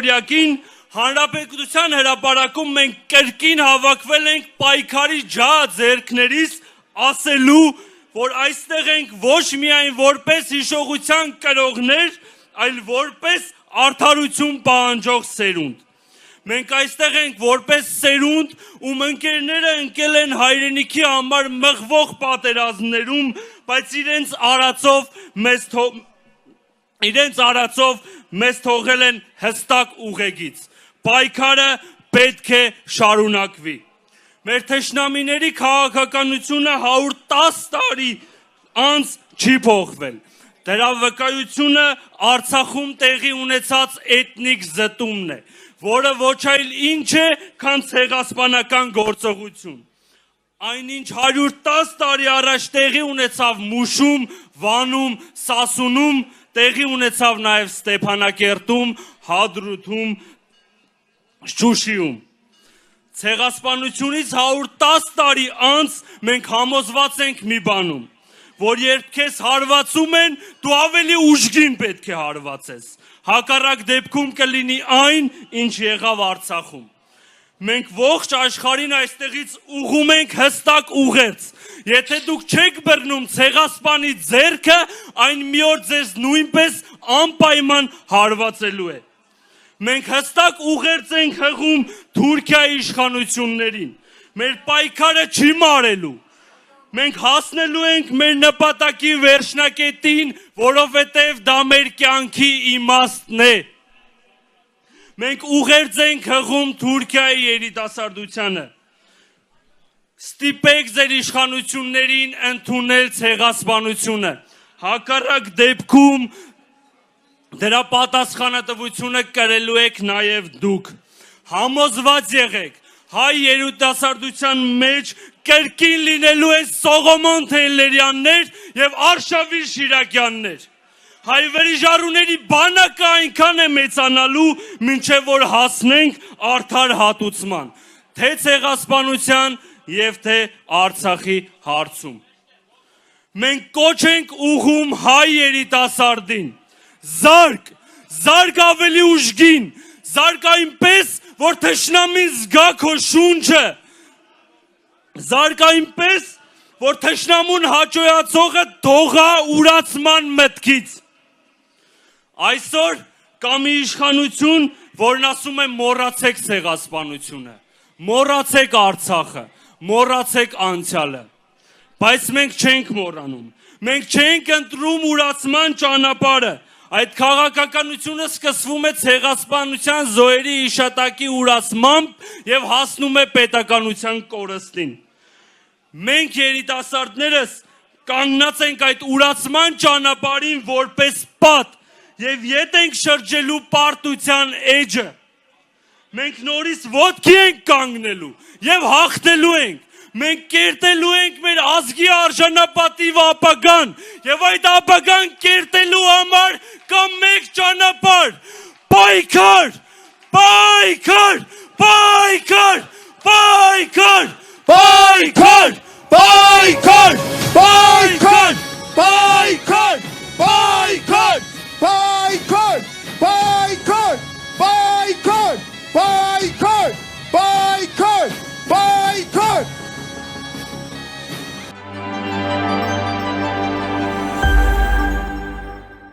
օրիակին Հանրապետության հրապարակում մենք կրկին հավաքվել ենք պայքարի ձեռքներիս ասելու, որ այստեղ ենք ոչ միայն որպես հիշողության կրողներ, այլ որպես արդարություն պահանջող սերունդ։ Մենք այստեղ ենք որպես սերունդ, ում ընկերները ընկել են հայրենիքի համար մղվող պատերազմներում, բայց իրենց արածով մեզ թողել են հստակ ուղեգիծ։ Պայքարը պետք է շարունակվի։ Մեր թշնամիների քաղաքականությունը 110 տարի անց չի փոխվել։ Դրա վկայությունը Արցախում տեղի ունեցած էթնիկ զտումն է, որը ոչ այլ ինչ է, քան ցեղասպանական գործողություն։ Այնինչ 110 տարի առաջ տեղի ունեցավ Մուշում, Վանում, Սասունում, տեղի ունեցավ նաև Ստեփանակերտում, Հադրութում, Շուշիում։ Ցեղասպանությունից 110 տարի անց մենք համոզված ենք մի բանում, որ երբ քեզ հարվածում են, դու ավելի ուժգին պետք է հարվածես։ Հակառակ դեպքում կլինի այն, ինչ եղավ Արցախում։ Մենք ողջ աշխարհին այստեղից ուղում ենք հստակ ուղերձ։ Եթե դուք չեք բռնում ցեղասպանի ձեռքը, այն մի օր ձեզ նույնպես անպայման հարվածելու է։ Մենք հստակ ուղերձ ենք հղում Թուրքիայի իշխանություններին։ Մեր պայքարը չի մարելու։ Մենք հասնելու ենք մեր նպատակի վերջնակետին, որովհետև դա մեր կյանքի իմաստն է։ Մենք ուղերձ ենք հղում Թուրքիայի երիտասարդությանը։ Ստիպեք ձեր իշխանություններին ընդունել ցեղասպանությունը։ Հակառակ դեպքում դրա պատասխանատվությունը կրելու եք նաև դուք։ Համոզված եղեք, հայ երիտասարդության մեջ կրկին լինելու են Սողոմոն Թեհլերյաններ և Արշավիր Շիրակյաններ։ Հայվերիժարուների բանակը այնքան է մեծանալու, մինչև որ հասնենք արդար հատուցման, թե ցեղասպանության և թե Արցախի հարցում։ Մենք կոչ ենք ուղղում հայ երիտասարդին, զարկ ավելի ուժգին, զարկ այնպես, որ թշնամին զգա քո շունչը, զարկ այնպես, որ թշնամուն հաճոյացողը թողա ուրացման մտքից։ Այսօր կա մի իշխանություն, որն ասում է մոռացեք ցեղասպանությունը, մոռացեք Արցախը, մոռացեք անցյալը, բայց մենք չենք մոռանում, մենք չենք ընտրում ուրացման ճանապարհը, այդ քաղաքականությունը սկսվում է ցեղասպանության զոհերի հիշատակի ուրացմամբ և հասնում է պետականության կորստին։ Մենք երիտասարդներս կանգնած ենք այդ ուրացման ճանապարհին որպես պատ և ետ ենք շրջելու պարտության էջը։ Մենք նորից ոտքի ենք կանգնելու և հաղթելու ենք։ Մենք կերտելու ենք մեր ազգի արժանապատիվ ապագան և այդ ապագան կերտելու համար կա մեկ ճանապարհ՝ պայքար, պայքար, պայքար, պայքար, պայքար, պայքար, պայքար, պայքար, պայքար, պայքար, պայքար, պայքար, պայքար,